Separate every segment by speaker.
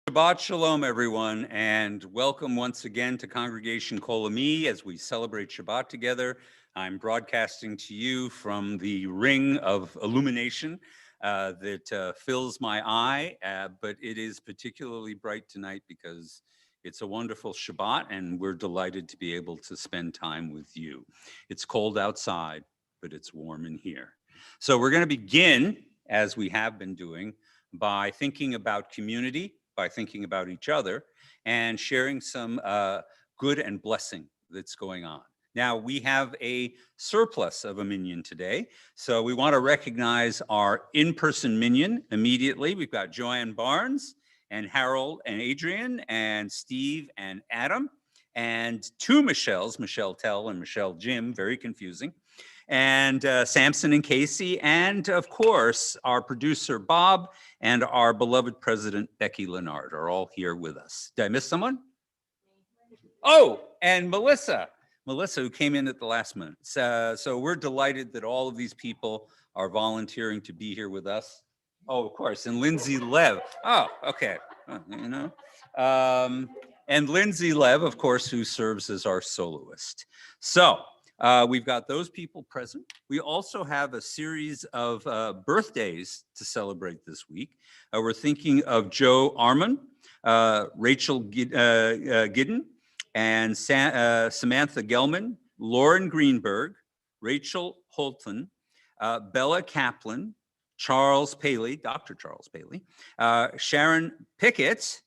Speaker 1: Shabbat Shalom, everyone, and welcome once again to Congregation Kol Ami as we celebrate Shabbat together. I'm broadcasting to you from the ring of illumination that fills my eye, but it is particularly bright tonight because it's a wonderful Shabbat, and we're delighted to be able to spend time with you. It's cold outside, but it's warm in here. So we're going to begin, as we have been doing, by thinking about community, by thinking about each other, and sharing some good and blessing that's going on. Now, we have a surplus of a minyan today, so we want to recognize our in-person minyan immediately. We've got Joanne Barnes, and Harold and Adrian, and Steve and Adam, and two Michelles, Michelle Tell and Michelle Jim, very confusing, and Samson and Casey, and of course, our producer, Bob, and our beloved president, Becky Leonard, are all here with us. Did I miss someone? Oh, and Melissa, who came in at the last minute. So we're delighted that all of these people are volunteering to be here with us. Oh, of course, and Lindsay Lev. Oh, okay, and Lindsay Lev, of course, who serves as our soloist. So we've got those people present. We also have a series of birthdays to celebrate this week. We're thinking of Joe Armon, Rachel Giddon, and Samantha Gelman, Lauren Greenberg, Rachel Holton, Bella Kaplan, Charles Paley, Dr. Charles Paley, Sharon Pickett,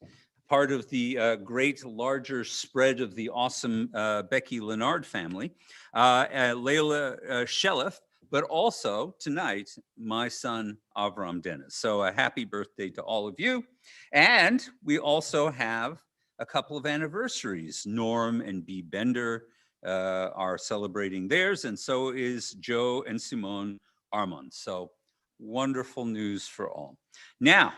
Speaker 1: part of the great larger spread of the awesome Becky Leonard family, Layla Shellef, but also tonight, my son, Avram Dennis. So a happy birthday to all of you. And we also have a couple of anniversaries. Norm and Bee Bender are celebrating theirs, and so is Joe and Simone Armand. So wonderful news for all. Now,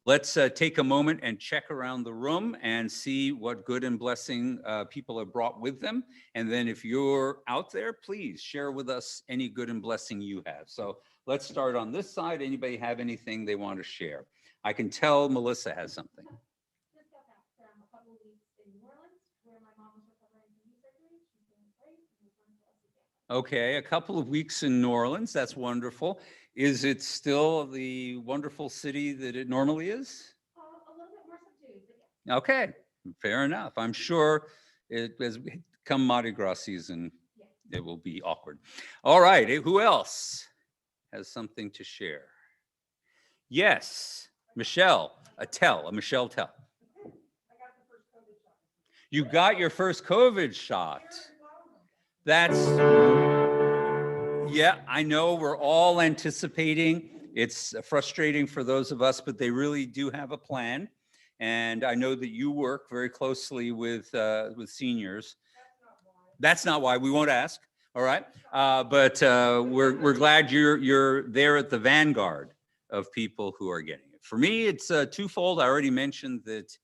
Speaker 1: let's take a moment and check around the room and see what good and blessing people have brought with them. And then if you're out there, please share with us any good and blessing you have. So let's start on this side. Anybody have anything they want to share? I can tell Melissa has something.
Speaker 2: Just got back from a couple of weeks in New Orleans, where my mom was recovering from knee surgery. She's doing great and returned to us again.
Speaker 1: Okay, a couple of weeks in New Orleans. That's wonderful. Is it still the wonderful city that it normally is?
Speaker 2: A little bit more subdued, but yeah.
Speaker 1: Okay, fair enough. I'm sure it as we come Mardi Gras season, it will be awkward. All right, who else has something to share? Yes, Michelle, Michelle Tell.
Speaker 2: I got the first COVID shot.
Speaker 1: You got your first COVID shot. That's, yeah, I know we're all anticipating. It's frustrating for those of us, but they really do have a plan. And I know that you work very closely with seniors. That's not why. We won't ask. All right, but we're glad you're there at the vanguard of people who are getting it. For me, it's twofold. I already mentioned that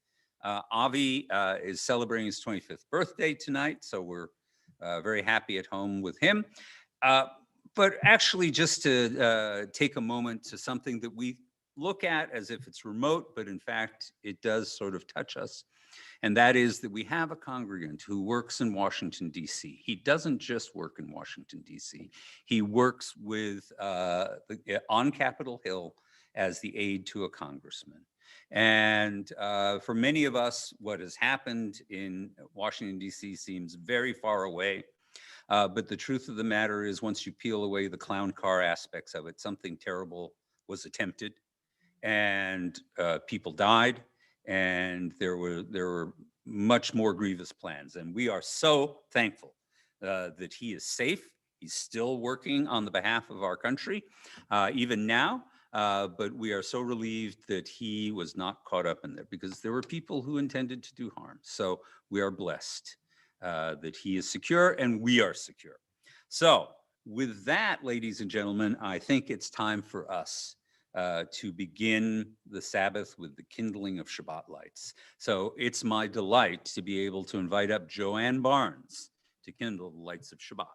Speaker 1: Avi is celebrating his 25th birthday tonight, so we're very happy at home with him. But actually, just to take a moment to something that we look at as if it's remote, but in fact, it does sort of touch us. And that is that we have a congregant who works in Washington, D.C. He doesn't just work in Washington, D.C. He works with on Capitol Hill as the aide to a congressman. And for many of us, what has happened in Washington, D.C. seems very far away. But the truth of the matter is, once you peel away the clown car aspects of it, something terrible was attempted, and people died, and there were much more grievous plans. And we are so thankful that he is safe. He's still working on the behalf of our country, even now. But we are so relieved that he was not caught up in there, because there were people who intended to do harm. So we are blessed that he is secure and we are secure. So with that, ladies and gentlemen, I think it's time for us to begin the Sabbath with the kindling of Shabbat lights. So it's my delight to be able to invite up Joanne Barnes to kindle the lights of Shabbat.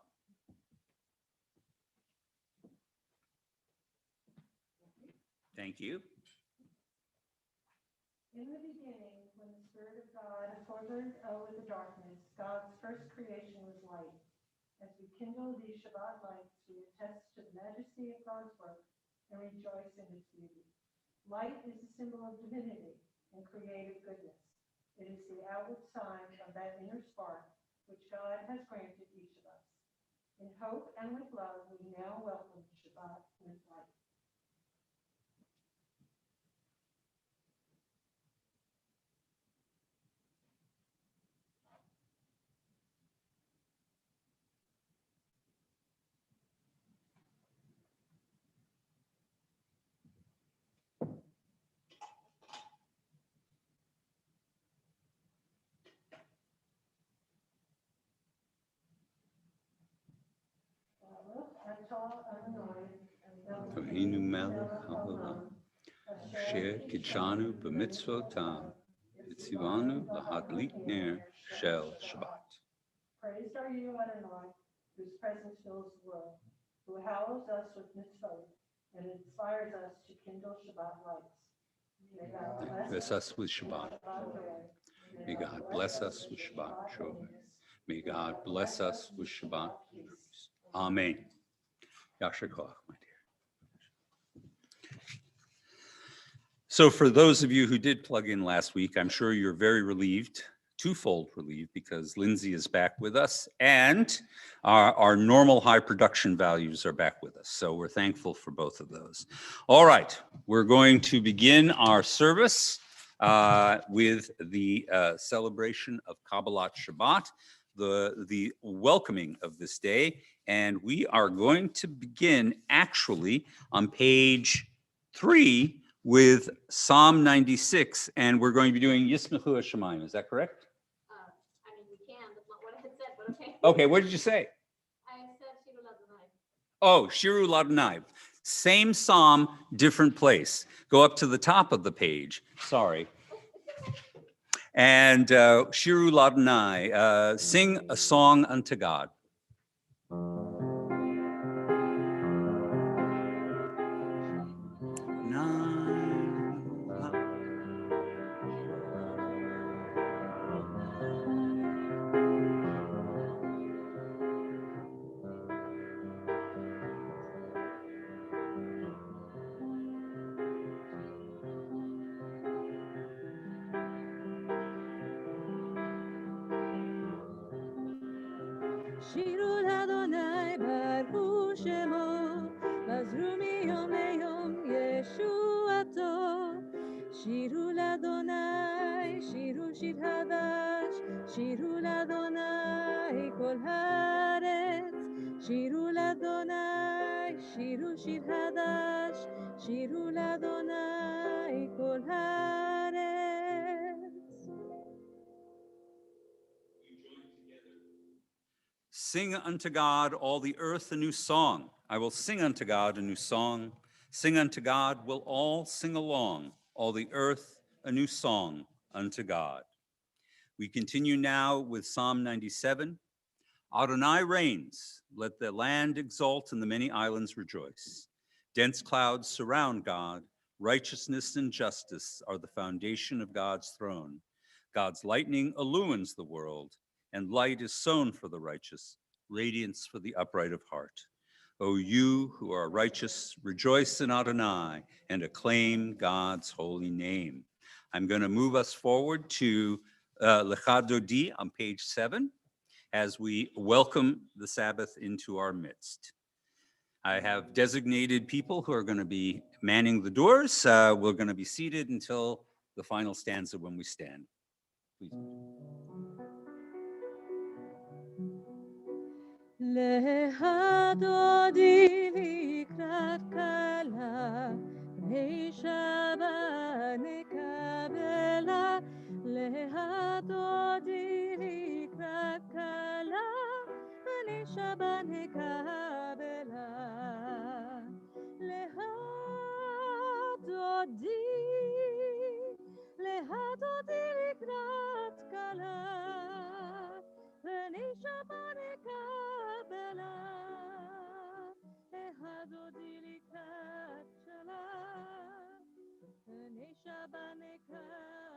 Speaker 1: Thank you.
Speaker 3: In the beginning, when the Spirit of God hovered over the darkness, God's first creation was light. As we kindle these Shabbat lights, we attest to the majesty of God's work and rejoice in its beauty. Light is a symbol of divinity and creative goodness. It is the outward sign of that inner spark which God has granted each of us. In hope and with love, we now welcome Shabbat with light.
Speaker 1: Avinu melech haolam, asher kidshanu b'mitzvotav, v'tzivanu lahadlik ner shel Shabbat.
Speaker 3: Praised are you, Adonai, whose presence fills the world, who hallows us with mitzvot and inspires us to kindle Shabbat lights. May God
Speaker 1: Bless us with Shabbat.
Speaker 3: joy.
Speaker 1: May God bless us with Shabbat joy. May God bless us with Shabbat peace. Amen. Yasher koach, my dear. So for those of you who did plug in last week, I'm sure you're very relieved, twofold relieved, because Lindsay is back with us and our normal high production values are back with us. So we're thankful for both of those. All right, we're going to begin our service with the celebration of Kabbalat Shabbat, the welcoming of this day. And we are going to begin actually on page 3 with Psalm 96, and we're going to be doing Yismechu Hashemayim. Is that correct?
Speaker 2: I mean, we can, that's not what I had said, but okay.
Speaker 1: Okay, what did you say?
Speaker 2: I said Shiru Ladonai.
Speaker 1: Oh, Shiru Ladonai. Same psalm, different place. Go up to the top of the page. Sorry. And Shiru Ladonai, sing a song unto God.
Speaker 4: שירו לאדוני ברכו שמו, בזרו מיום ליום ישועתו. שירו לאדוני, שירו שיר חדש, שירו לאדוני כל הארץ. שירו לאדוני, שירו שיר חדש, שירו לאדוני כל הארץ.
Speaker 1: Sing unto God, all the earth, a new song. I will sing unto God a new song. Sing unto God, will all sing along. All the earth, a new song unto God. We continue now with Psalm 97. Adonai reigns. Let the land exult and the many islands rejoice. Dense clouds surround God. Righteousness and justice are the foundation of God's throne. God's lightning illumines the world, and light is sown for the righteous, radiance for the upright of heart. O you who are righteous, rejoice in Adonai and acclaim God's holy name. I'm going to move us forward to Lecha Dodi on page 7 as we welcome the Sabbath into our midst. I have designated people who are going to be manning the doors. We're going to be seated until the final stanza when we stand. Please.
Speaker 4: להדודי לקראת כלה, בני שבת נקבלה. להדודי לקראת כלה, בני שבת נקבלה. להדודי לקראת כלה, בני שבת נקבלה. להדודי לקראת כלה, בני שבת נקבלה.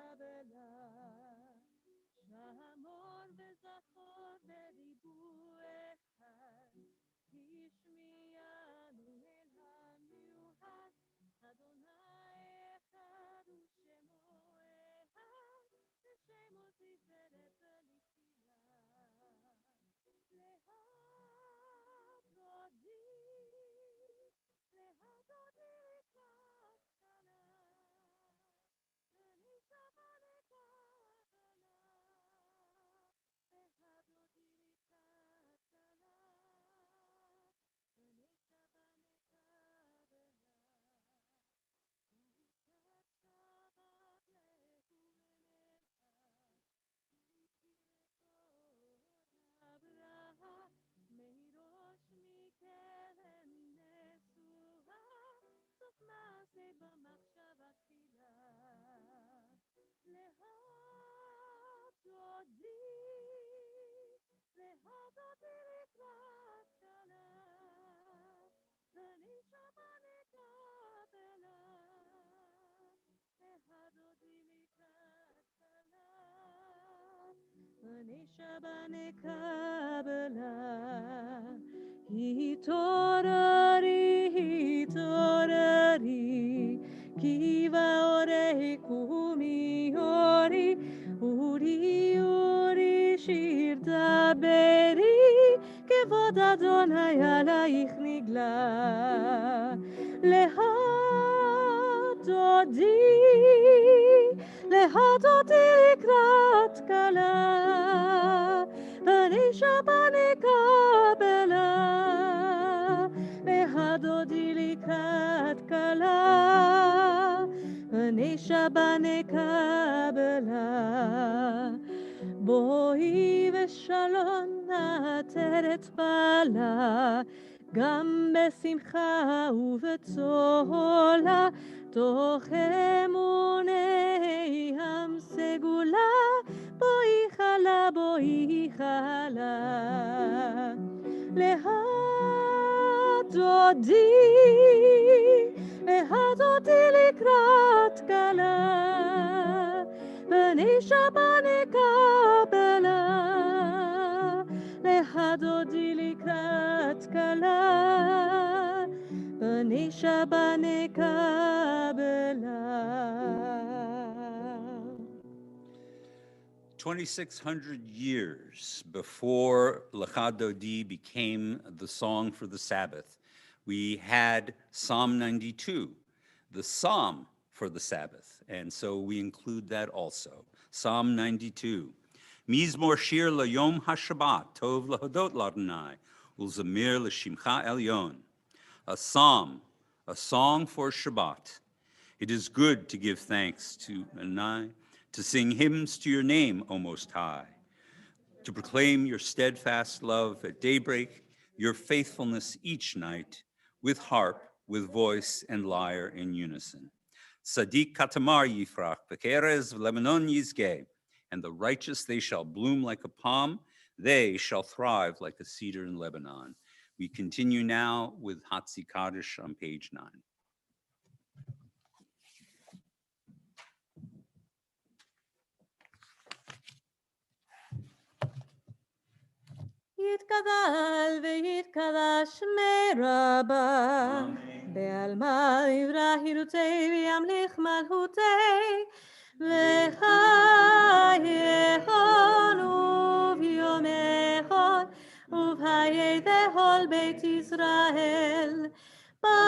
Speaker 4: שבמחשבה תחילה להדודי להדודי לקראת קלה ואני שמה נקבלה להדודי לקראת קלה ואני שמה נקבלה התעוררי כי באורי קומי אורי אורי שיר דברי כבוד אדוני עלייך נגלה להדודי לקראת קלה ואני שבה נקבלה להדודי לקראת קלה ואני שבה נקבלה בואי ושלום נעטרת בלה גם בשמחה ובצהלה תוך אמוני סגולה בואי חלה להדודי לקראת קלה ואני שבה נקבלה להדודי לקראת קלה ואני שבה נקבלה
Speaker 1: 2,600 years before Lecha Dodi became the song for the Sabbath, we had Psalm 92, the psalm for the Sabbath. And so we include that also. Psalm 92. Mizmor shir layom hashabbat, tov lahodot l'Adonai, ulzamir l'shimcha elyon. A psalm, a song for Shabbat. It is good to give thanks to Adonai, to sing hymns to your name, O Most High, to proclaim your steadfast love at daybreak, your faithfulness each night, with harp, with voice and lyre in unison. Sadiq katamar yifrach, v'kerez Lebanon yizgeh, and the righteous they shall bloom like a palm, they shall thrive like a cedar in Lebanon. We continue now with Hatzi Kaddish on page 9.
Speaker 4: יתגדל ויתקדש מרבה בעלמא יברא הירותי וימליך מלכותי וחייכון וביומכון ובחיי כל בית ישראל בעגלה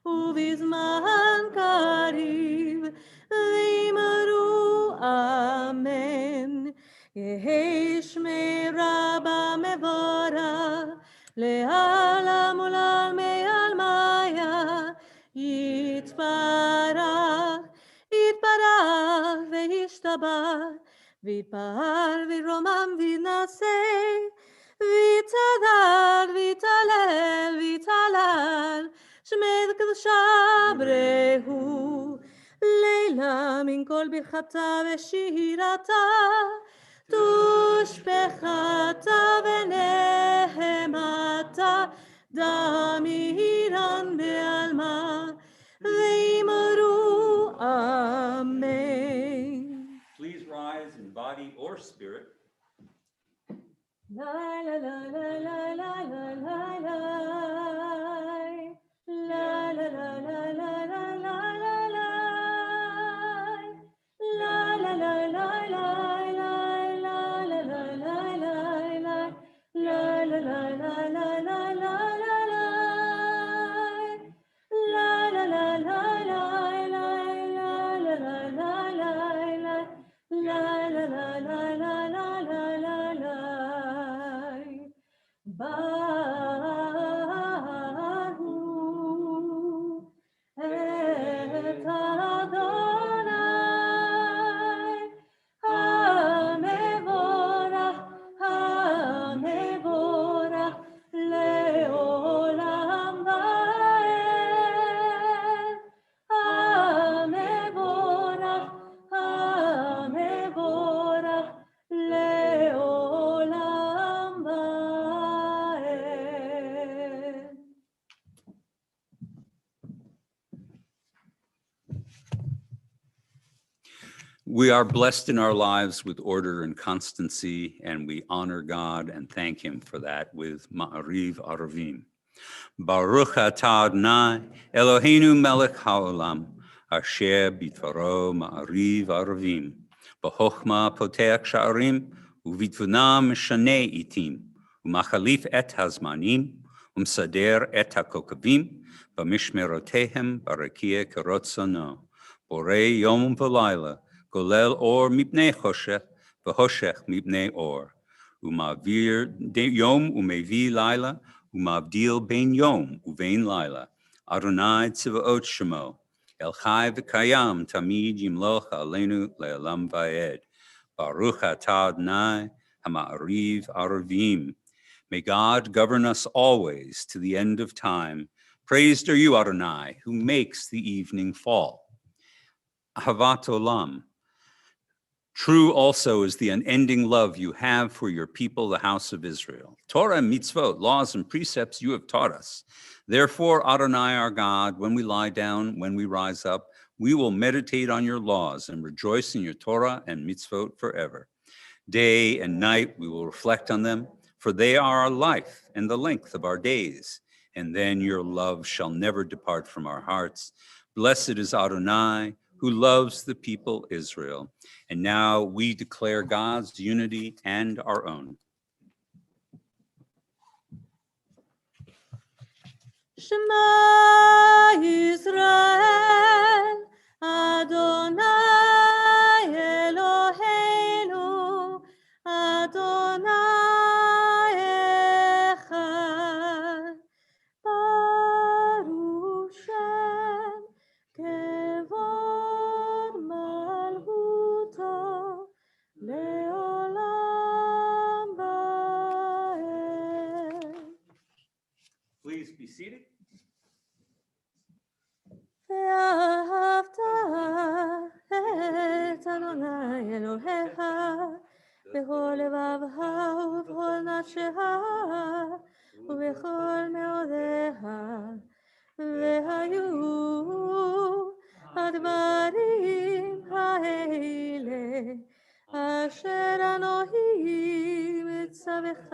Speaker 4: ובזמן קריב ואמרו אמן יהי שמי רבה מבורך לעלם ולעלמי עלמיה יתברך וישתבח ויתפאר וירומם ויתנשא ויתהלל שמי קדושה בריהו לילה מן כל ברכתה ושירתה תושבחתה ונחמתה דמירן בעלמא ואמרו אמן.
Speaker 1: Please rise in body or spirit.
Speaker 4: La la la la la la la la la la la la la la la la la la la la Bye.
Speaker 1: We are blessed in our lives with order and constancy, and we honor God and thank him for that with Ma'ariv Arvim. Baruch atah Adonai, Eloheinu melech haolam, asher bitvaro Ma'ariv Arvim, b'chochma poteach sha'arim, uvitvunam shanei itim, umachalif et hazmanim, umsader et hakokavim, b'mishmerotehem barakia kerotzono, borei yom v'layla, golel or mipnei choshech, v'hoshech mipnei or, umavir yom umevi laila, umavdil ben yom uvein laila, Adonai tziva'ot shemo, El chai v'kayam tamid yimloch aleinu le'olam va'ed, Baruch atah Adonai ha'ma'ariv arvim. May God govern us always to the end of time. Praised are you, Adonai, who makes the evening fall. Ahavat olam. True also is the unending love you have for your people, the house of Israel. Torah and mitzvot, laws and precepts you have taught us. Therefore, Adonai our God, when we lie down, when we rise up, we will meditate on your laws and rejoice in your Torah and mitzvot forever. Day and night we will reflect on them, for they are our life and the length of our days. And then your love shall never depart from our hearts. Blessed is Adonai, who loves the people Israel. And now we declare God's unity and our own.
Speaker 4: Shema Yisrael, Adonai Eloheinu, Adonai Echad. Baruch Shem, Kevod Malchuto, Leolam Vaed.
Speaker 1: Please be seated.
Speaker 4: ואהבת את אדוני אלוהיך בכל לבבך ובכל נפשך ובכל מאודך, והיו הדברים האלה אשר אנוכי מצווך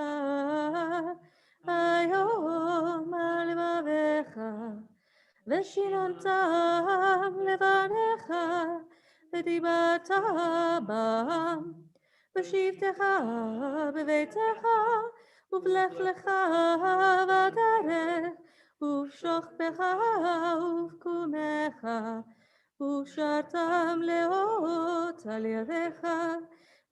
Speaker 4: היום על לבבך, ושיננתם לבניך, ודיברת בם, בשבתך, בביתך, ובלכתך בדרך, ובשוכבך ובקומך, ושרתם לאות על ידיך,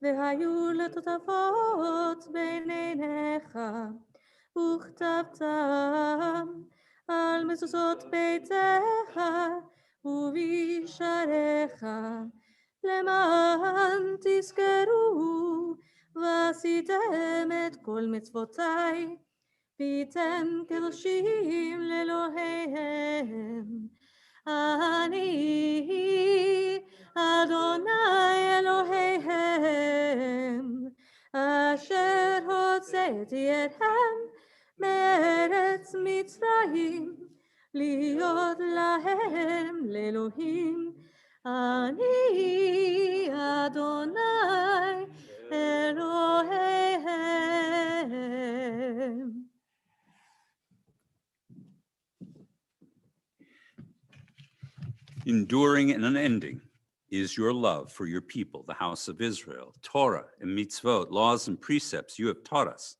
Speaker 4: והיו לטוטפות בין עיניך, וכתבתם על מזוזות ביתך ובשעריך, למען תזכרו ועשיתם את כל מצוותיי, והייתם קדושים לאלוהיהם. אני אדוני אלוהיהם, אשר הוצאתי אתכם מארץ מצרים, להיות להם לאלוהים. אני אדוני אלוהיהם.
Speaker 1: Enduring and unending is your love for your people, the house of Israel. Torah and mitzvot, laws and precepts you have taught us.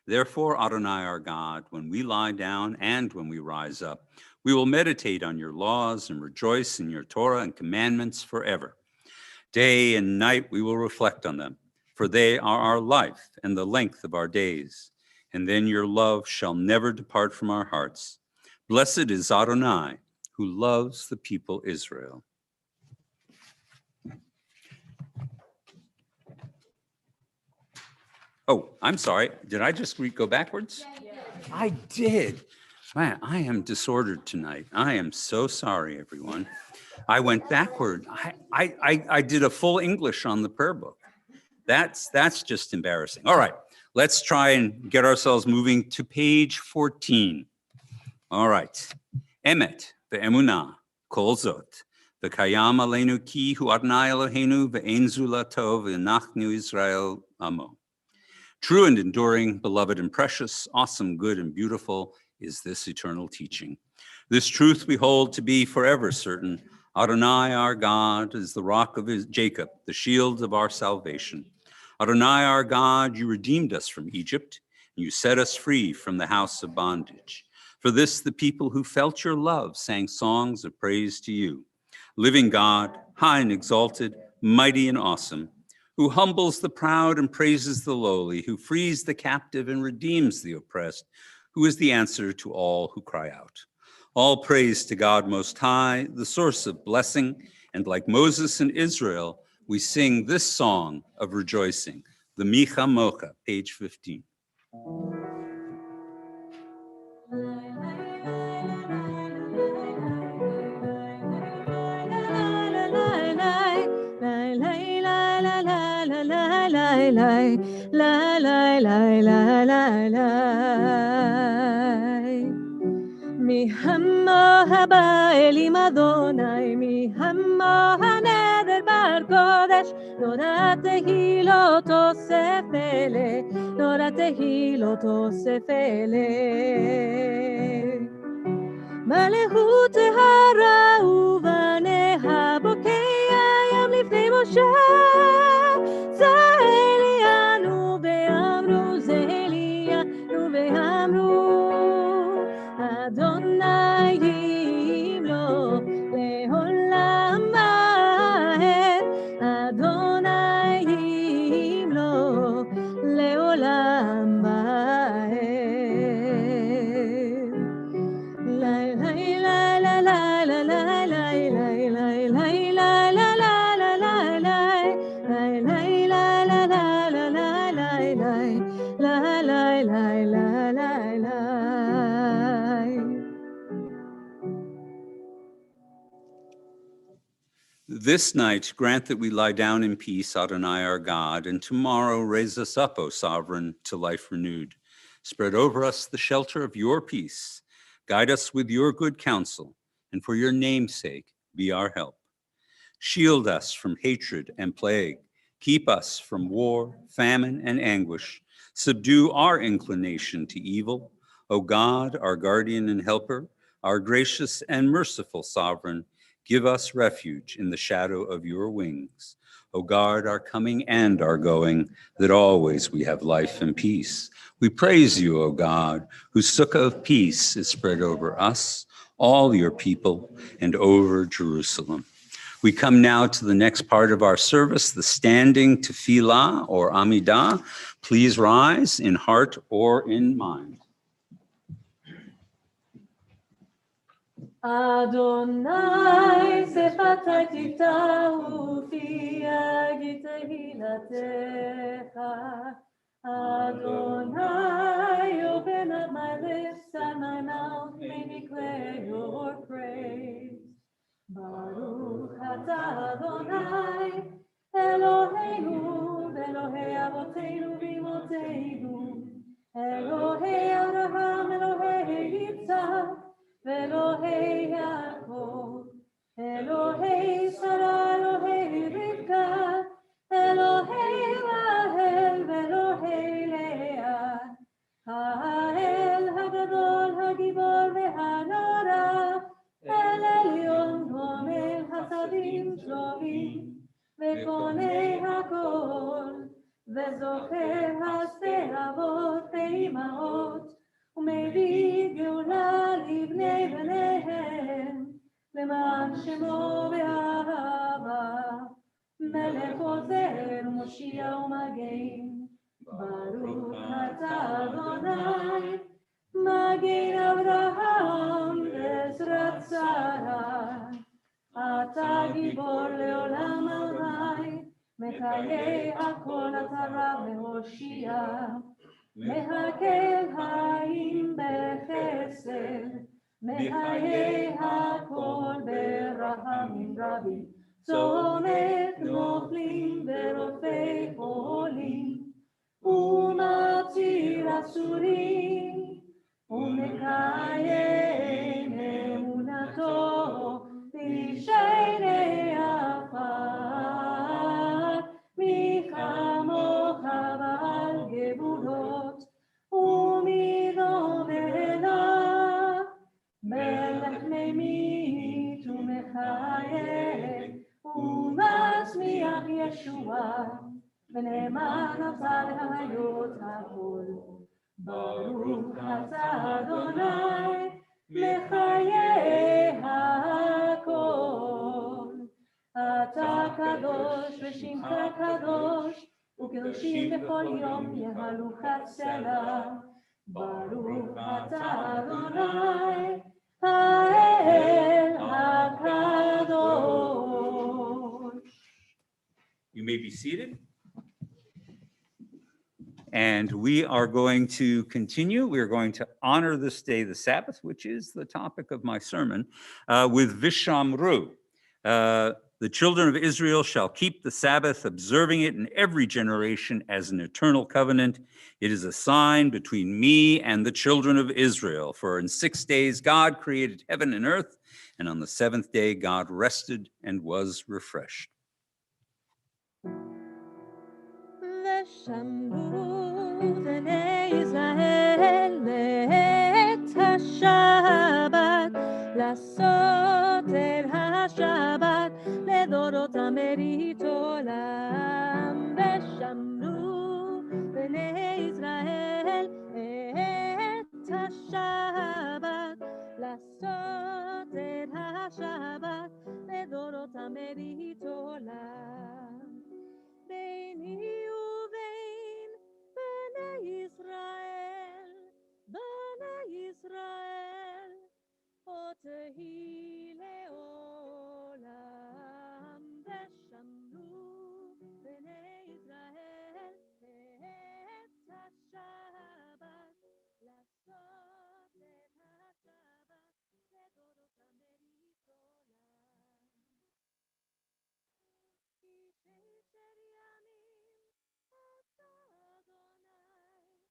Speaker 1: Therefore, Adonai our God, when we lie down and when we rise up, we will meditate on your laws and rejoice in your Torah and commandments forever. Day and night we will reflect on them, for they are our life and the length of our days. And then your love shall never depart from our hearts. Blessed is Adonai, who loves the people Israel. Oh, I'm sorry. Did I just go backwards? I did. Man, I am disordered tonight. I am so sorry, everyone. I went backward. I did a full English on the prayer book. That's just embarrassing. All right, let's try and get ourselves moving to page 14. All right. Emet ve'emunah kol zot V'kayam aleinu ki hu Adonai Eloheinu ve'en zulato v'nachnu Israel amo. True and enduring, beloved and precious, awesome, good and beautiful is this eternal teaching. This truth we hold to be forever certain. Adonai, our God, is the rock of Jacob, the shield of our salvation. Adonai, our God, you redeemed us from Egypt, and you set us free from the house of bondage. For this, the people who felt your love sang songs of praise to you. Living God, high and exalted, mighty and awesome, who humbles the proud and praises the lowly, who frees the captive and redeems the oppressed, who is the answer to all who cry out. All praise to God Most High, the source of blessing, and like Moses and Israel, we sing this song of rejoicing, the Micha Mocha, page 15.
Speaker 4: Mi hamo haba elim Adonai, mi hamo haneder bar kodesh, noratehi lo tosefele, noratehi lo tosefele. מלכות ההרה ובניה בוקע ים לפני משה זהליאנו ואמרו זהליאנו ואמרו אדוני ימלוך לעולם ועד אדוני ימלוך לעולם ועד
Speaker 1: This night, grant that we lie down in peace, Adonai our God, and tomorrow raise us up, O Sovereign, to life renewed. Spread over us the shelter of your peace. Guide us with your good counsel, and for your name's sake, be our help. Shield us from hatred and plague. Keep us from war, famine, and anguish. Subdue our inclination to evil. O God, our guardian and helper, our gracious and merciful Sovereign, give us refuge in the shadow of your wings. O guard our coming and our going, that always we have life and peace. We praise you, O God, whose sukkah of peace is spread over us, all your people, and over Jerusalem. We come now to the next part of our service, the standing tefillah or amidah. Please rise in heart or in mind.
Speaker 4: Adonai sefatai tiftahu fi tehillatcha. Adonai, open up my lips and my mouth may declare your praise. Baruch atah Adonai, Eloheinu, Elohei Avotenu v'Imotenu, Elohei Abraham, Elohei Yitzhak, Elohei Yaakov, Elohei Sarah, Elohei Rivka, Elohei Rahel, Elohei Leah, Ha'el Hagadol, Hagibor veHanora, El Elyon gomel hasadim tovim, vekonei hakol, vezocher hasei avot ve'imaot, ומביא גאולה לבני בניהם, למען שמו ואהבה, מלך עוזר ומושיע ומגן, ברוך אתה אדוני, מגן אברהם בעזרת שרה, אתה גיבור לעולם עמי, מחיי הכל אתה רב והושיע, מחכה חיים בחסד, מחיי הכל ברחמים רבים, צומק נופלים ורופא חולים, ומציל אסורים, ומקיים אמונתו, וישענה טובה, ונאמן אתה להיות הכל. ברוך אתה אדוני לחיי הכל. אתה קדוש ושמך קדוש, וקדושים בכל יום יהלוך סלה. ברוך אתה אדוני האל הקדוש.
Speaker 1: You may be seated. And we are going to continue. We are going to honor this day, the Sabbath, which is the topic of my sermon, with Vishamru. The children of Israel shall keep the Sabbath, observing it in every generation as an eternal covenant. It is a sign between me and the children of Israel. For in 6 days God created heaven and earth, and on the seventh day God rested and was refreshed.
Speaker 4: ושמרו בני ישראל את השבת, לעשות את השבת לדורותם ברית עולם. ושמרו בני ישראל את השבת, לעשות את השבת לדורותם ברית עולם. ביני ובין בני ישראל, אותי לעולם. ושמרו בני ישראל את השבת, לעשות את השבת לדורותם ברית עולם. ששת ימים עשה אדוני את השמיים ואת הארץ.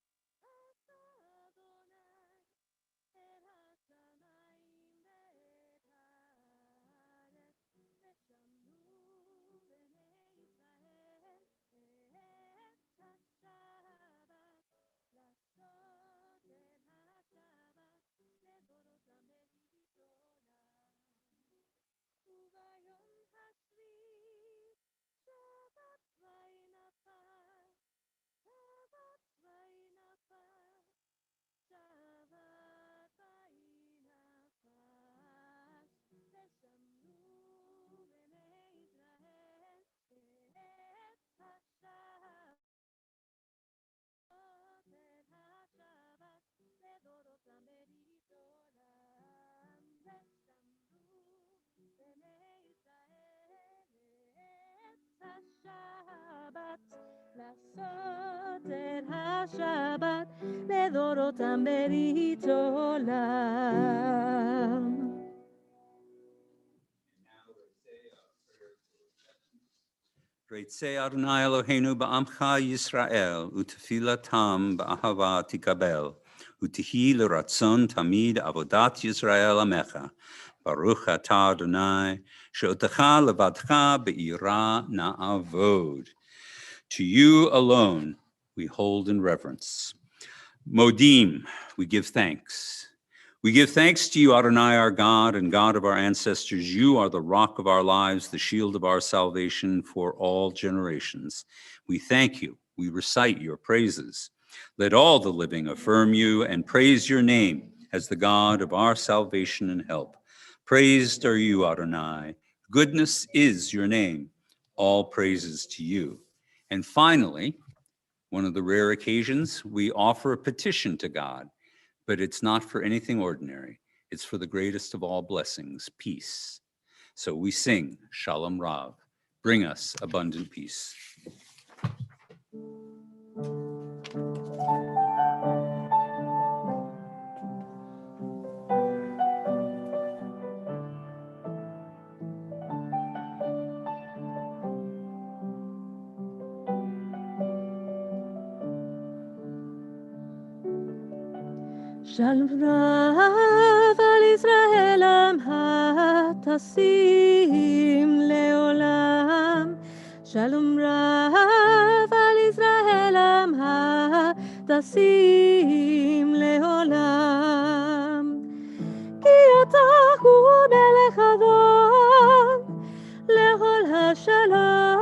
Speaker 4: ושמרו בני ישראל את השבת, לעשות את השבת לדורותם ברית עולם. וביום השביעי שבת צבאי נפל, שבת צבאי נפל, שבת צבאי נפל. ושמרו בני ישראל את השבת, את השבת לדורותם ברית עולם. ושמרו בני ישראל את השבת, לעשות את השבת לדורותם ברית עולם.
Speaker 1: V'yitzei Adonai Eloheinu ba'amcha Yisrael, u'tefilatam ba'ahava tikabel, u'tihi l'ratzon tamid avodat Yisrael amecha. Baruch atah Adonai, she'otecha levadcha be'ira na'avod. To you alone we hold in reverence. Modim, we give thanks. We give thanks to you, Adonai, our God and God of our ancestors. You are the rock of our lives, the shield of our salvation for all generations. We thank you. We recite your praises. Let all the living affirm you and praise your name as the God of our salvation and help. Praised are you, Adonai. Goodness is your name. All praises to you. And finally, one of the rare occasions, we offer a petition to God. But it's not for anything ordinary. It's for the greatest of all blessings, peace. So we sing Shalom Rav, bring us abundant peace.
Speaker 4: שלום רב על ישראל הטסים לעולם, שלום רב על ישראל הטסים לעולם, כי אתה הוא מלך אדון לכל השלום,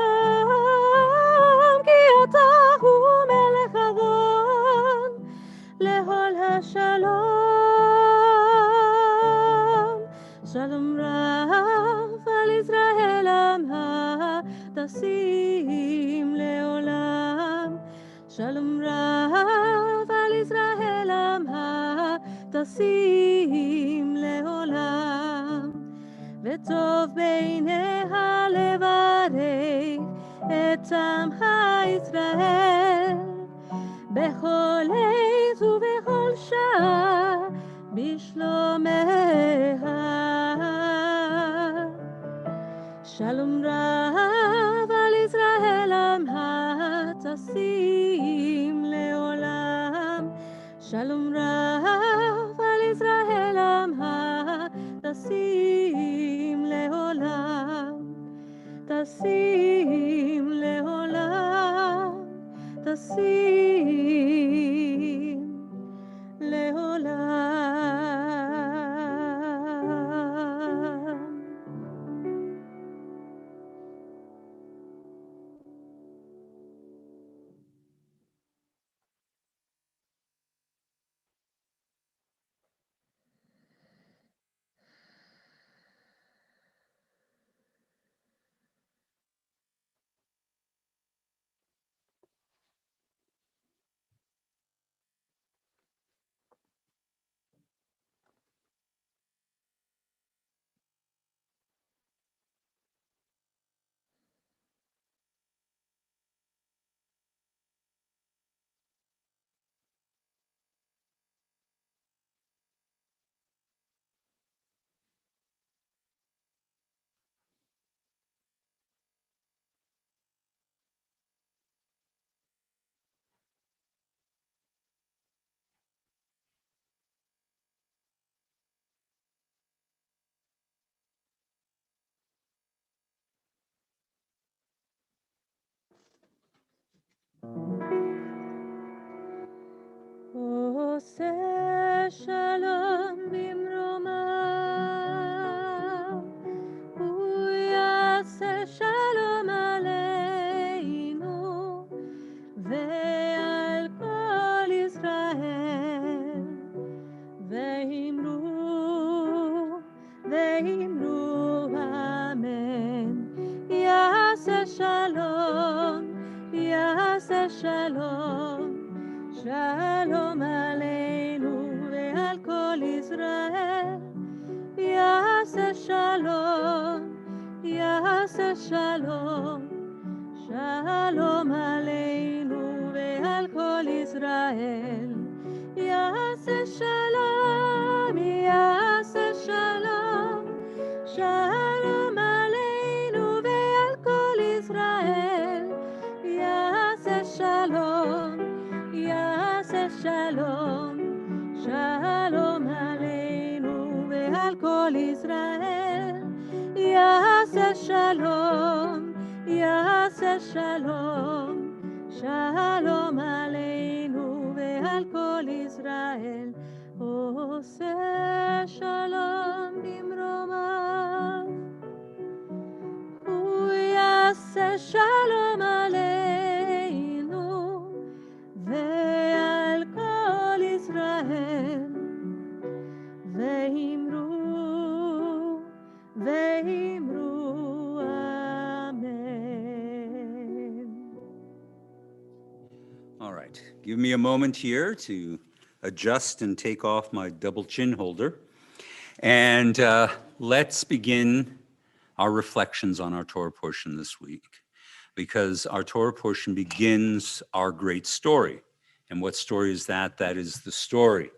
Speaker 4: שלום רב על ישראל עמך תשים לעולם, וטוב בעיניה לברך את עמך ישראל, בכל עת ובכל שעה בשלומך. שלום רב על ישראל עמך תשים לעולם, שלום רב על ישראל עמך תשים לעולם, תשים לעולם, תשים לעולם. עושה שלום במרומיו, הוא יעשה שלום עלינו ועל כל ישראל, ואמרו אמן. יעשה שלום, יעשה שלום, שלום עלינו ועל כל ישראל. יעשה שלום, יעשה שלום, שלום עלינו ועל כל ישראל. יעשה שלום, יעשה שלום, שלום עלינו ועל כל ישראל. יעשה שלום, יעשה שלום, שלום עלינו ועל כל ישראל. יעשה שלום, יעשה שלום, שלום עלינו ועל כל ישראל. עושה שלום במרומיו, הוא יעשה שלום עלינו ועל כל ישראל. ואמרו אמן.
Speaker 1: All right, give me a moment here to adjust and take off my double chin holder. And let's begin our reflections on our Torah portion this week, because our Torah portion begins our great story. And what story is that? That is the story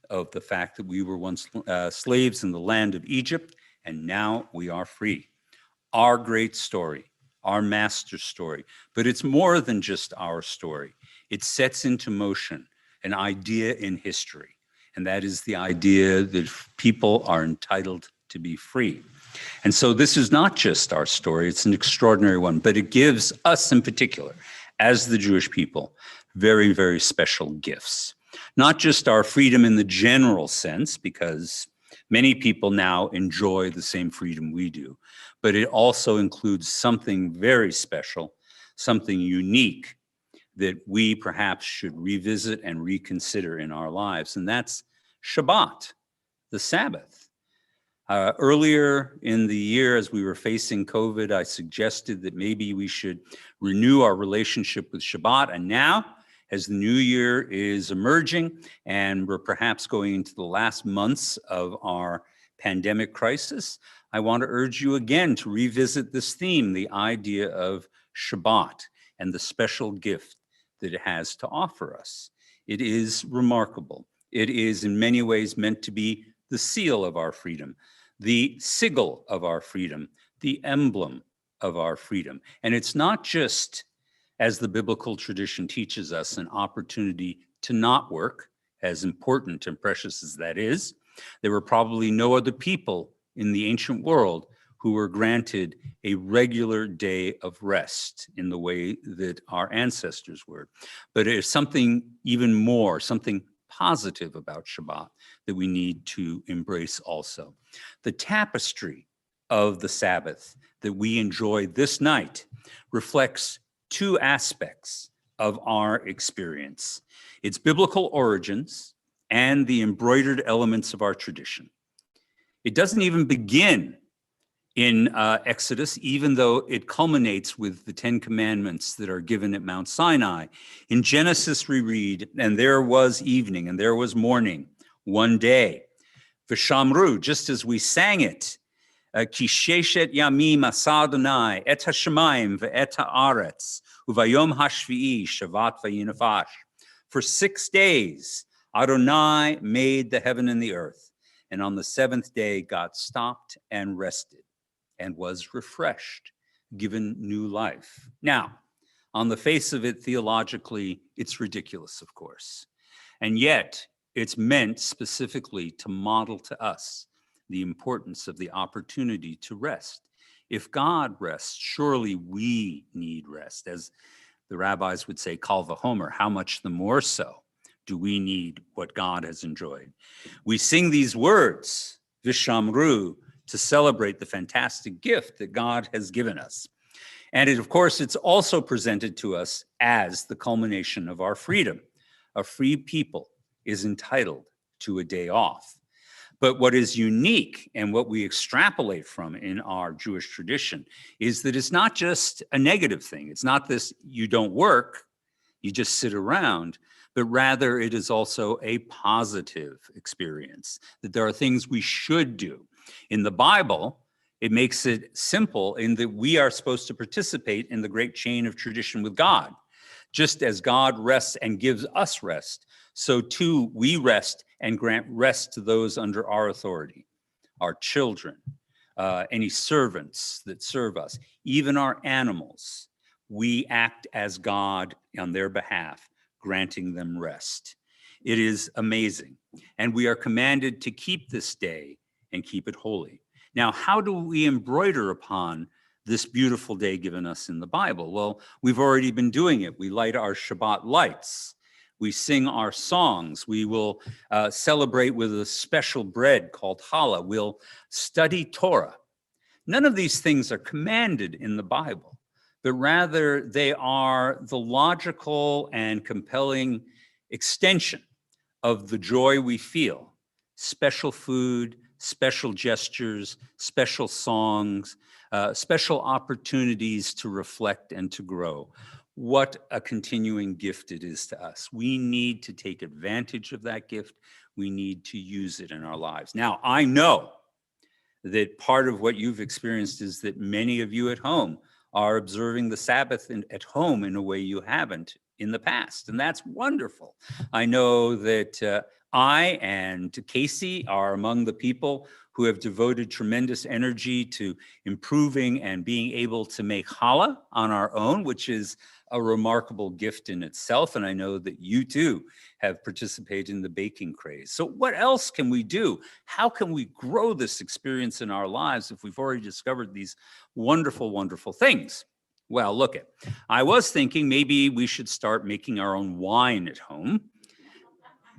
Speaker 1: of the fact that we were once slaves in the land of Egypt, and now we are free. Our great story, our master story. But it's more than just our story. It sets into motion an idea in history, and that is the idea that people are entitled to be free. And so this is not just our story, it's an extraordinary one, but it gives us in particular, as the Jewish people, very, very special gifts. Not just our freedom in the general sense, because many people now enjoy the same freedom we do, but it also includes something very special, something unique that we perhaps should revisit and reconsider in our lives, and that's Shabbat, the Sabbath. Earlier in the year, as we were facing COVID, I suggested that maybe we should renew our relationship with Shabbat, and now, as the new year is emerging and we're perhaps going into the last months of our pandemic crisis, I want to urge you again to revisit this theme, the idea of Shabbat and the special gift that it has to offer us. It is remarkable. It is in many ways meant to be the seal of our freedom, the sigil of our freedom, the emblem of our freedom. And it's not just, as the biblical tradition teaches us, an opportunity to not work, as important and precious as that is. There were probably no other people in the ancient world who were granted a regular day of rest in the way that our ancestors were. But there's something even more, something positive about Shabbat that we need to embrace also. The tapestry of the Sabbath that we enjoy this night reflects two aspects of our experience: its biblical origins and the embroidered elements of our tradition. It doesn't even begin in Exodus, even though it culminates with the 10 Commandments that are given at Mount Sinai. In Genesis, we read, and there was evening and there was morning, one day. V'shamru, just as we sang it, Ki sheshet yamim asa Adonai et hashamayim ve'et haaretz uvayom hashvi'i shavat vayinafash. For 6 days, Adonai made the heaven and the earth, and on the seventh day, God stopped and rested and was refreshed, given new life. Now, on the face of it, theologically, it's ridiculous, of course. And yet, it's meant specifically to model to us the importance of the opportunity to rest. If God rests, surely we need rest. As the rabbis would say, Kal v'chomer, how much the more so do we need what God has enjoyed? We sing these words, Vishamru, to celebrate the fantastic gift that God has given us. And of course, it's also presented to us as the culmination of our freedom. A free people is entitled to a day off. But what is unique and what we extrapolate from in our Jewish tradition is that it's not just a negative thing. It's not this, you don't work, you just sit around, but rather it is also a positive experience, that there are things we should do. In the Bible, it makes it simple in that we are supposed to participate in the great chain of tradition with God. Just as God rests and gives us rest, so too we rest and grant rest to those under our authority, our children, any servants that serve us, even our animals. We act as God on their behalf, granting them rest. It is amazing. And we are commanded to keep this day and keep it holy. Now, how do we embroider upon this beautiful day given us in the Bible? Well, we've already been doing it. We light our Shabbat lights. We sing our songs. We will celebrate with a special bread called challah. We'll study Torah. None of these things are commanded in the Bible, but rather they are the logical and compelling extension of the joy we feel. Special food, special gestures, special songs, special opportunities to reflect and to grow. What a continuing gift it is to us. We need to take advantage of that gift. We need to use it in our lives. Now, I know that part of what you've experienced is that many of you at home are observing the Sabbath at home in a way you haven't in the past, and that's wonderful. I know that I and Casey are among the people who have devoted tremendous energy to improving and being able to make challah on our own, which is a remarkable gift in itself. And I know that you too have participated in the baking craze. So what else can we do? How can we grow this experience in our lives if we've already discovered these wonderful, wonderful things? Well, look it. I was thinking maybe we should start making our own wine at home,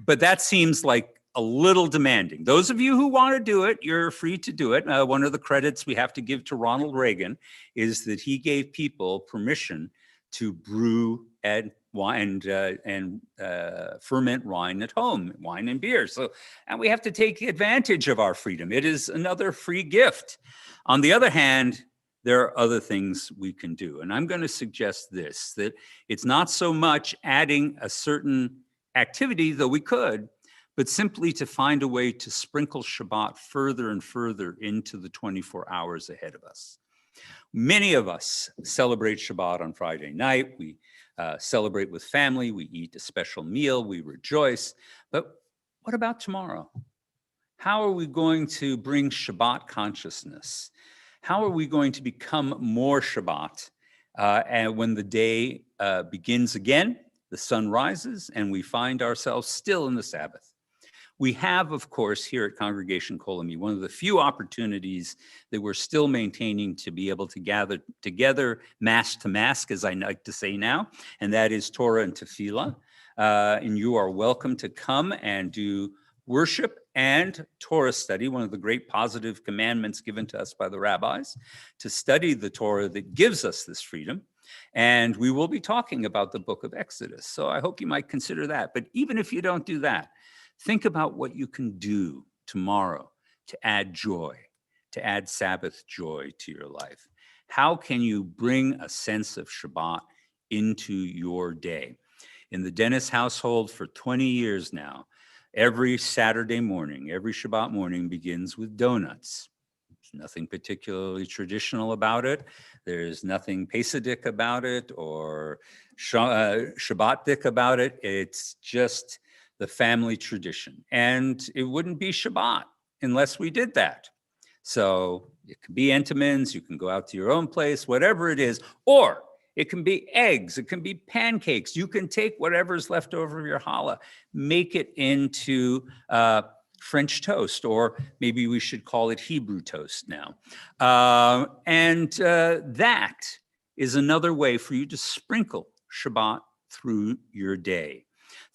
Speaker 1: but that seems like a little demanding. Those of you who want to do it, you're free to do it. One of the credits we have to give to Ronald Reagan is that he gave people permission to brew and ferment wine at home, wine and beer. So, and we have to take advantage of our freedom. It is another free gift. On the other hand, there are other things we can do. And I'm going to suggest this, that it's not so much adding a certain activity, though we could, but simply to find a way to sprinkle Shabbat further and further into the 24 hours ahead of us. Many of us celebrate Shabbat on Friday night. We celebrate with family. We eat a special meal. We rejoice. But what about tomorrow? How are we going to bring Shabbat consciousness? How are we going to become more Shabbat? And when the day begins again, the sun rises, and we find ourselves still in the Sabbath. We have, of course, here at Congregation Kol Ami, one of the few opportunities that we're still maintaining to be able to gather together, mask to mask, as I like to say now, and that is Torah and Tefillah. And you are welcome to come and do worship and Torah study, one of the great positive commandments given to us by the rabbis, to study the Torah that gives us this freedom. And we will be talking about the book of Exodus. So I hope you might consider that. But even if you don't do that, think about what you can do tomorrow to add joy, to add Sabbath joy to your life. How can you bring a sense of Shabbat into your day? In the Dennis household for 20 years now, every Saturday morning, every Shabbat morning begins with donuts. There's nothing particularly traditional about it. There's nothing Pesadic about it or Shabbatic about it. It's just the family tradition. And it wouldn't be Shabbat unless we did that. So it could be Entenmann's, you can go out to your own place, whatever it is, or it can be eggs, it can be pancakes. You can take whatever's left over of your challah, make it into French toast, or maybe we should call it Hebrew toast now. That is another way for you to sprinkle Shabbat through your day.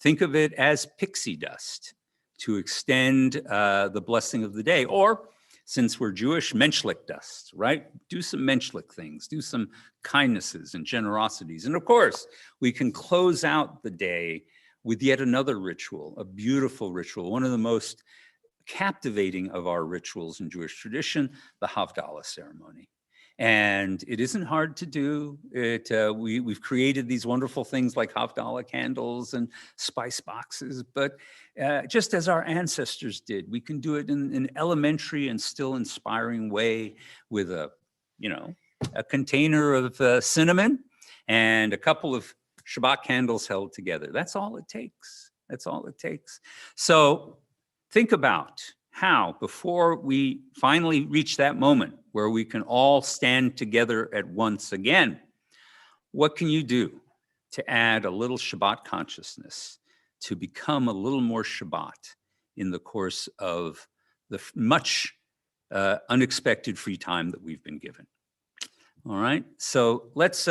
Speaker 1: Think of it as pixie dust to extend the blessing of the day. Or, since we're Jewish, menschlich dust, right? Do some menschlich things, do some kindnesses and generosities. And of course, we can close out the day with yet another ritual, a beautiful ritual, one of the most captivating of our rituals in Jewish tradition, the Havdalah ceremony. And it isn't hard to do. We've created these wonderful things like Havdalah candles and spice boxes, but just as our ancestors did, we can do it in an elementary and still inspiring way with a container of cinnamon and a couple of Shabbat candles held together. That's all it takes. That's all it takes. So think about how, before we finally reach that moment where we can all stand together at once again, what can you do to add a little Shabbat consciousness, to become a little more Shabbat in the course of the much unexpected free time that we've been given? All right, so let's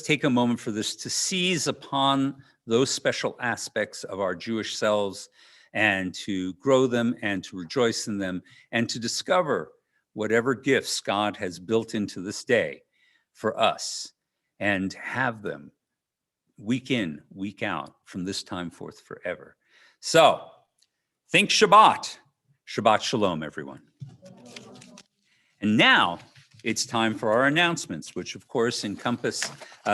Speaker 1: take a moment for this, to seize upon those special aspects of our Jewish selves and to grow them and to rejoice in them and to discover whatever gifts God has built into this day for us and have them week in, week out from this time forth forever. So think Shabbat. Shabbat Shalom, everyone. And now it's time for our announcements, which of course encompass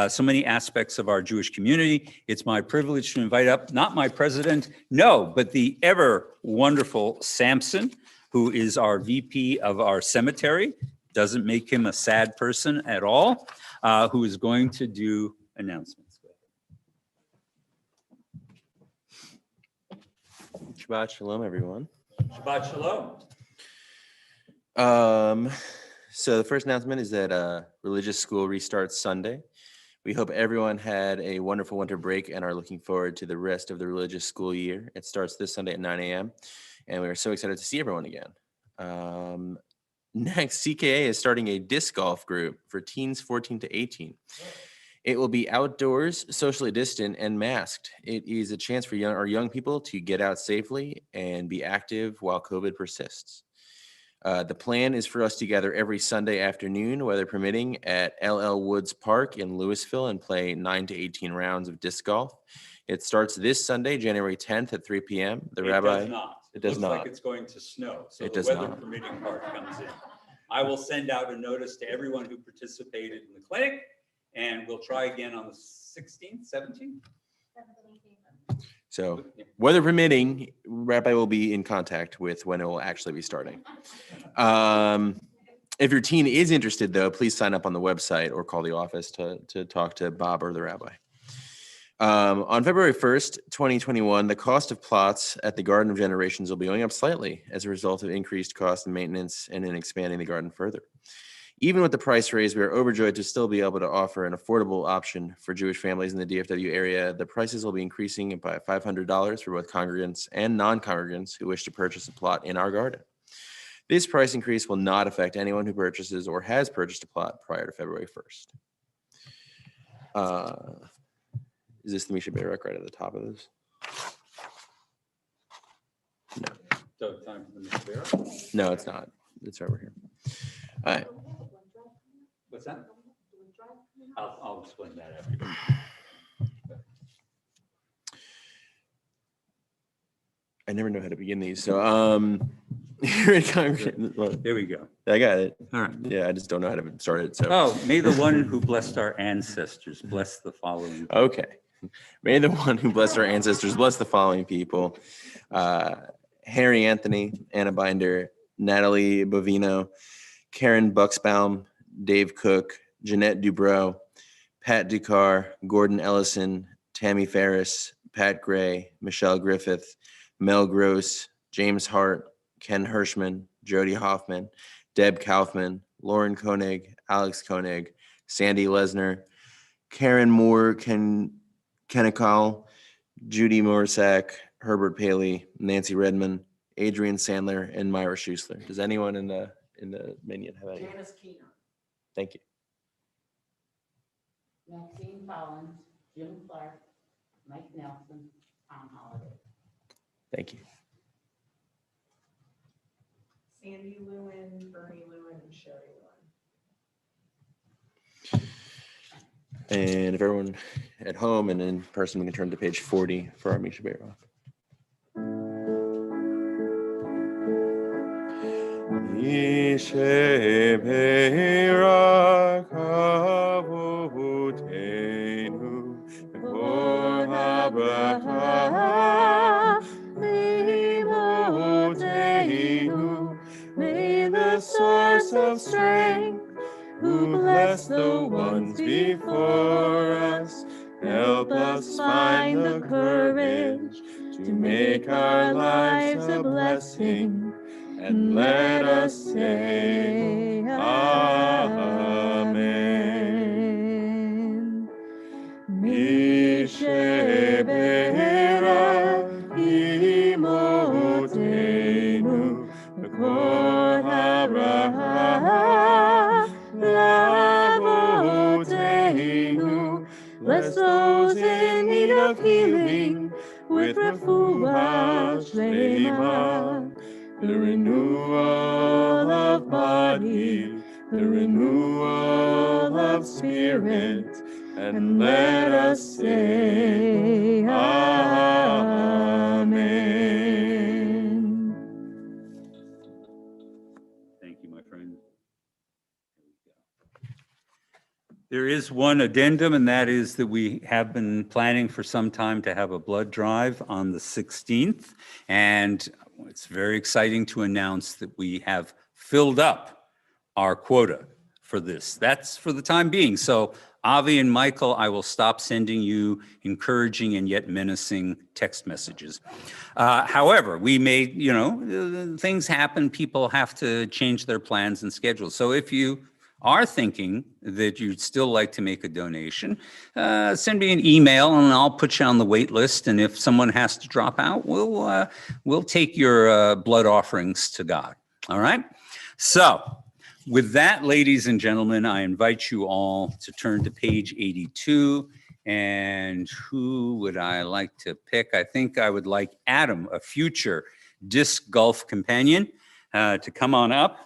Speaker 1: so many aspects of our Jewish community. It's my privilege to invite up, not my president, no, but the ever wonderful Samson, who is our VP of our cemetery. Doesn't make him a sad person at all, who is going to do announcements.
Speaker 5: Shabbat Shalom, everyone.
Speaker 1: Shabbat Shalom.
Speaker 5: So the first announcement is that religious school restarts Sunday. We hope everyone had a wonderful winter break and are looking forward to the rest of the religious school year. It starts this Sunday at 9 a.m. and we are so excited to see everyone again. Next, CKA is starting a disc golf group for teens 14 to 18. It will be outdoors, socially distant, and masked. It is a chance for our young people to get out safely and be active while COVID persists. The plan is for us to gather every Sunday afternoon, weather permitting, at LL Woods Park in Louisville and play 9 to 18 rounds of disc golf. It starts this Sunday, January 10th at 3 p.m.
Speaker 1: It does not.
Speaker 5: It does
Speaker 1: Looks
Speaker 5: not.
Speaker 1: like it's going to snow, so
Speaker 5: It
Speaker 1: the
Speaker 5: does
Speaker 1: weather
Speaker 5: not.
Speaker 1: permitting part comes in. I will send out a notice to everyone who participated in the clinic, and we'll try again on the 16th, 17th.
Speaker 5: So weather permitting, Rabbi will be in contact with when it will actually be starting. If your teen is interested, though, please sign up on the website or call the office to talk to Bob or the rabbi. On February 1st, 2021, the cost of plots at the Garden of Generations will be going up slightly as a result of increased cost and maintenance and in expanding the garden further. Even with the price raise, we are overjoyed to still be able to offer an affordable option for Jewish families in the DFW area. The prices will be increasing by $500 for both congregants and non-congregants who wish to purchase a plot in our garden. This price increase will not affect anyone who purchases or has purchased a plot prior to February 1st. Is this the Misha Barak right at the top of this? No.
Speaker 1: So time for the Mr. Barrow.
Speaker 5: No, it's not. It's over here. All right.
Speaker 1: What's that? I'll explain that after.
Speaker 5: I never know how to begin these. So, here in congregation.
Speaker 1: There we go.
Speaker 5: I got it.
Speaker 1: All right.
Speaker 5: Yeah, I just don't know how to start it. So,
Speaker 1: Oh, may the one who blessed our ancestors bless the following.
Speaker 5: okay. May the one who blessed our ancestors bless the following people: Harry Anthony, Anna Binder, Natalie Bovino, Karen Buxbaum, Dave Cook, Jeanette Dubrow, Pat Ducar, Gordon Ellison, Tammy Ferris, Pat Gray, Michelle Griffith, Mel Gross, James Hart, Ken Hirschman, Jody Hoffman, Deb Kaufman, Lauren Koenig, Alex Koenig, Sandy Lesner, Karen Moore, Kennicall, Judy Morsack, Herbert Paley, Nancy Redmond, Adrian Sandler, and Myra Schussler. Does anyone in the minion have any?
Speaker 6: Janice Keener,
Speaker 5: Thank you.
Speaker 6: Maxine Collins, Jim Clark, Mike Nelson, Tom Holiday.
Speaker 5: Thank you.
Speaker 3: Sandy Lewin, Bernie Lewin, and Sherry Lewin.
Speaker 5: And if everyone at home and in person, we can turn to page 40 for our Misha Barak. Misha Barak Avotenu B'kol habracha Limotenu. May the source of strength, who bless the ones before us, help us find the courage to make our lives a blessing, and let us say Amen. Mishe Be'era Imotenu B'kol habracha L'avotenu. Bless those in need of healing with refuah shlema, the renewal of body, the renewal of spirit, and let us say Amen.
Speaker 1: Thank you, my friend. There is one addendum, and that is that we have been planning for some time to have a blood drive on the 16th. And it's very exciting to announce that we have filled up our quota for this. That's for the time being. So Avi and Michael, I will stop sending you encouraging and yet menacing text messages. However, we may, things happen. People have to change their plans and schedules. So if you are thinking that you'd still like to make a donation, send me an email and I'll put you on the wait list. And if someone has to drop out, we'll take your blood offerings to God. All right. So with that, ladies and gentlemen, I invite you all to turn to page 82. And who would I like to pick? I think I would like Adam, a future disc golf companion, to come on up.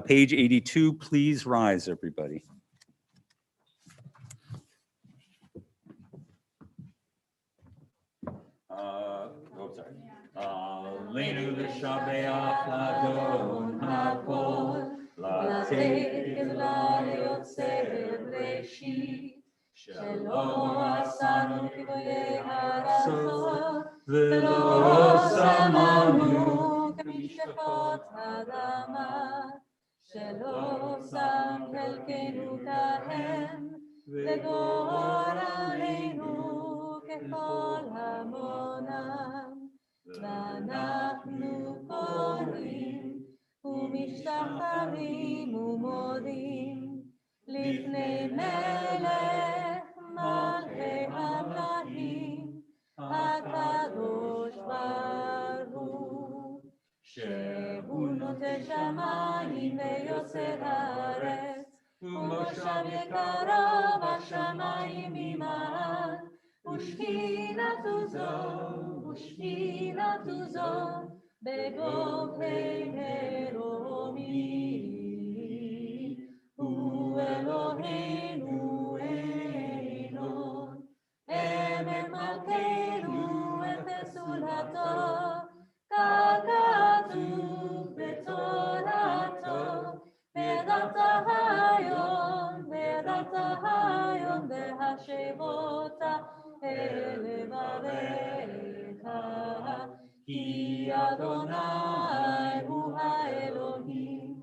Speaker 1: Page 82, please rise, everybody. Sorry.
Speaker 4: גזלה ליוצא בראשית, שלא עשנו כגויי הארצות, ולא שמרנו כמשפחות אדמה, שלא שם חלקנו כהם, וגורלנו ככל המונם. ואנחנו קוראים ומשתחווים ומודים לפני מלך מלכי המלכים, הקדוש ברוך הוא, שהוא נוטה שמיים ויוצר הארץ, ומושב יקרה בשמיים ממעל, ושכינתו זו בגובי מרומי, הוא אלוהינו עליון, אמת מלכנו ותסולתו, ככתוב בתורתו, ודעת היום והשבותה אל לבביך, כי אדוני הוא האלוהים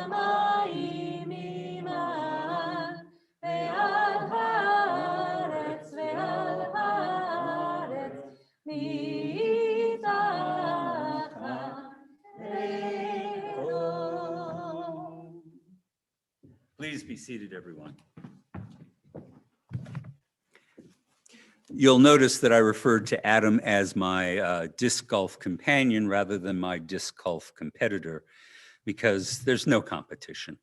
Speaker 4: בשמיים ממעל, ועל הארץ מתחת.
Speaker 1: Please be seated, everyone. You'll notice that I referred to Adam as my disc golf companion rather than my disc golf competitor, because there's no competition.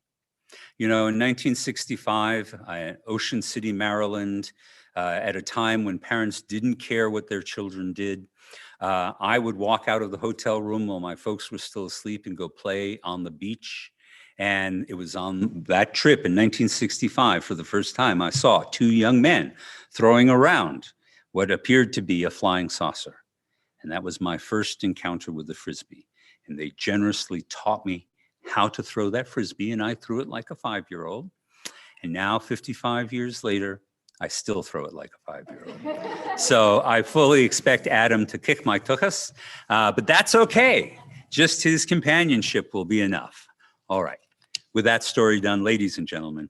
Speaker 1: You know, in 1965, in Ocean City, Maryland, at a time when parents didn't care what their children did, I would walk out of the hotel room while my folks were still asleep and go play on the beach. And it was on that trip in 1965, for the first time, I saw two young men throwing around what appeared to be a flying saucer. And that was my first encounter with the Frisbee. And they generously taught me how to throw that Frisbee, and I threw it like a 5-year-old. And now, 55 years later, I still throw it like a 5-year-old. So I fully expect Adam to kick my tuchus, but that's okay. Just his companionship will be enough. All right. With that story done, ladies and gentlemen,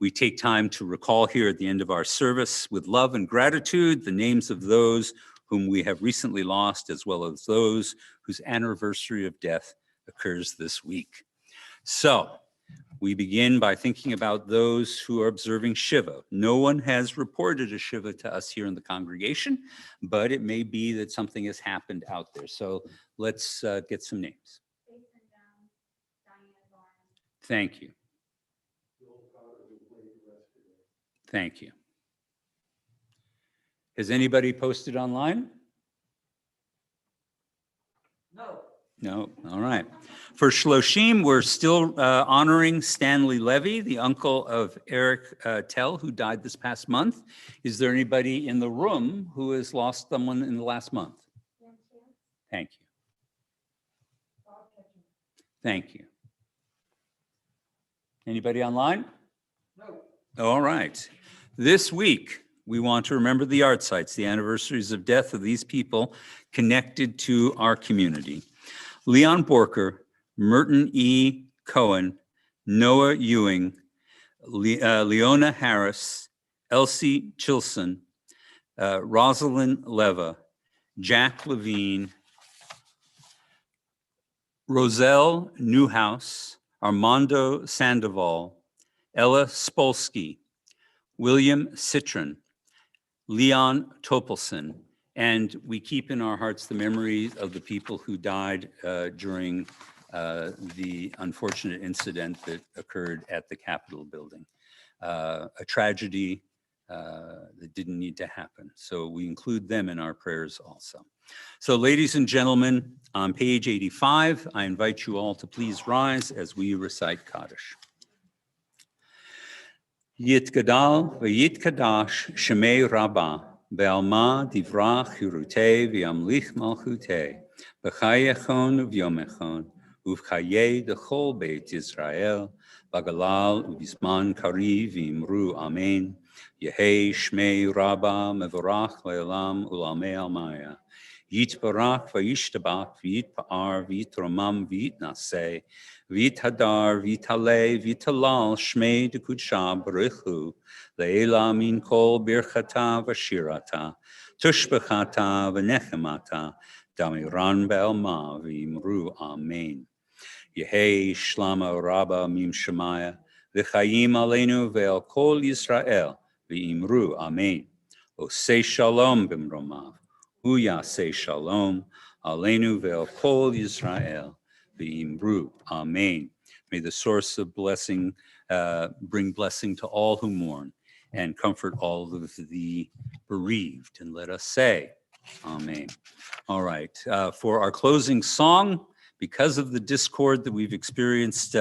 Speaker 1: we take time to recall here at the end of our service with love and gratitude the names of those whom we have recently lost, as well as those whose anniversary of death occurs this week. So we begin by thinking about those who are observing Shiva. No one has reported a Shiva to us here in the congregation, but it may be that something has happened out there. So let's get some names. Thank you. Thank you. Has anybody posted online? No, all right. For Shloshim, we're still honoring Stanley Levy, the uncle of Eric Tell, who died this past month. Is there anybody in the room who has lost someone in the last month? Thank you. Thank you. Anybody online? No. All right. This week, we want to remember the art sites, the anniversaries of death of these people connected to our community. Leon Borker, Merton E. Cohen, Noah Ewing, Leona Harris, Elsie Chilson, Rosalind Leva, Jack Levine, Roselle Newhouse, Armando Sandoval, Ella Spolsky, William Citron, Leon Topelson, and we keep in our hearts the memories of the people who died during the unfortunate incident that occurred at the Capitol building. A tragedy that didn't need to happen. So we include them in our prayers also. So ladies and gentlemen, on page 85, I invite you all to please rise as we recite Kaddish. Yitgadal v'yitkadash shemei rabbah, be'alma divrach hirutei v'yamlich malchutei, b'chayechon v'yomechon, ובחיי דכל בית ישראל, בגלל ובזמן קריב ואמרו אמן. יהי שמי רבה מבורך לעולם ולעמי עלמיה. יתברך וישתבח ויתפאר ויתרומם ויתנשא ויתהדר ויתעלה ויתהלל שמי דקודשה ברך הוא לעילא מן כל ברכתה ושירתה תשבחתה ונחמתה דמירן בעלמה ואמרו אמן. יהי שלמה רבה משמיא וחיים עלינו ועל כל ישראל ואמרו אמן. עושה שלום במרומיו הוא יעשה שלום עלינו ועל כל ישראל ואמרו amen. May the source of blessing bring blessing to all who mourn and comfort all of the bereaved. And let us say amen. All right, for our closing song, because of the discord that we've experienced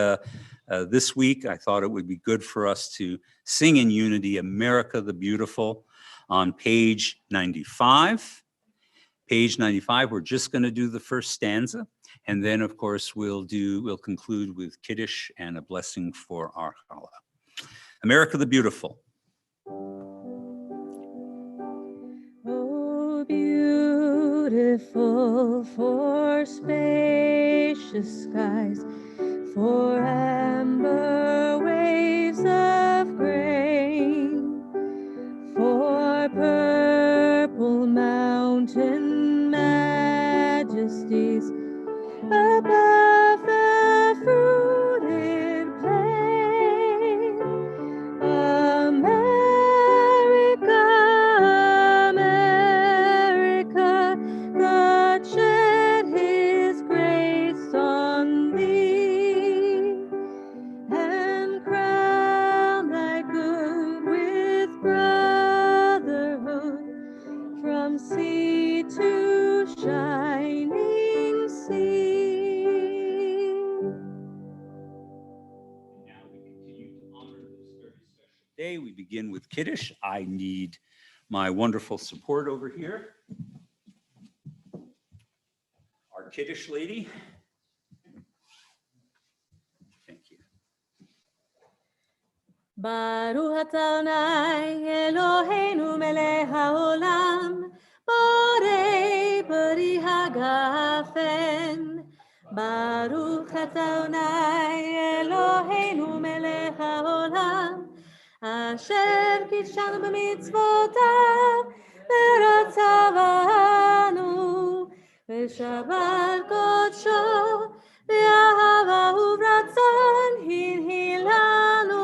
Speaker 1: this week, I thought it would be good for us to sing in unity America the Beautiful on page 95. Page 95, we're just going to do the first stanza. And then, of course, we'll conclude with Kiddush and a blessing for our challah. America the Beautiful.
Speaker 4: Oh, beautiful for spacious skies, for amber waves of grain, for purple mountain majesties above the fruited plain. America, America, God shed his grace on thee, and crown thy good with brotherhood from sea to shining sea.
Speaker 1: Now we continue to honor this very special day. We begin with Kiddush. I need my wonderful support over here. Our Kiddush lady. Thank you.
Speaker 4: Baruch atah Adonai Eloheinu melech haolam, borei peri hagafen. Baruch atah Adonai Eloheinu melech haolam, asher kidshanu b'mitzvotav v'ratzavanu, v'shabbat kodsho v'ahava uvratzon hinhilanu.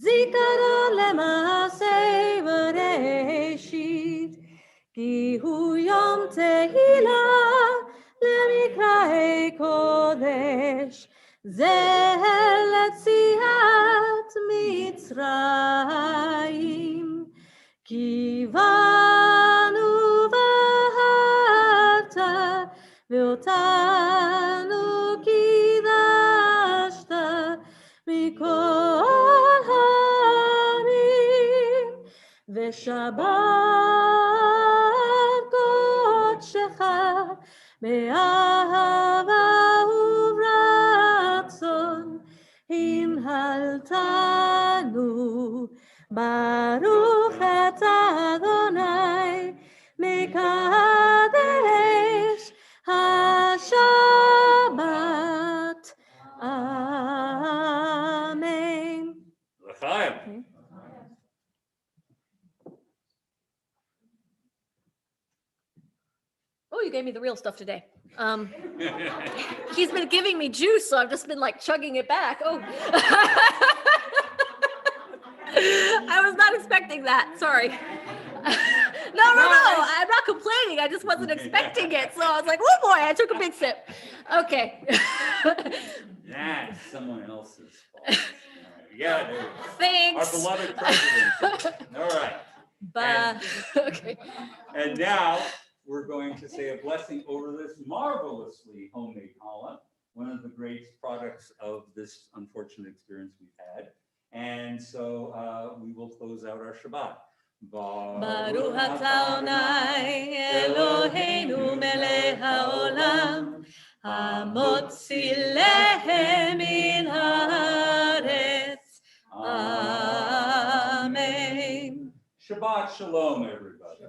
Speaker 4: Zikaron le'maaseh bereshit, ki hu yom tehillah le'mikraei kodesh, zeh letziat Mitzrayim. Kivanu v'ahavta ve'otanu kidashta mikol ha'amim, ve'shabbat kodshecha be'ahava uvratzon hinhaltanu. Baruch atah Adonai mekadesh haShabbat. Amen.
Speaker 1: L'chaim.
Speaker 7: Oh, you gave me the real stuff today. He's been giving me juice, so I've just been like chugging it back. Oh. I was not expecting that. Sorry. No. I'm not complaining. I just wasn't expecting it. So I was like, oh boy, I took a big sip. Okay.
Speaker 1: That's someone else's fault. Yeah, it is.
Speaker 7: Thanks.
Speaker 1: Our beloved president. All right.
Speaker 7: Okay.
Speaker 1: And now we're going to say a blessing over this marvelously homemade challah, one of the great products of this unfortunate experience we've had. And so we will close out our Shabbat.
Speaker 4: Baruch atah Adonai Eloheinu melech haolam, המוציא לחם מן הארץ. Amen.
Speaker 1: Shabbat Shalom, everybody.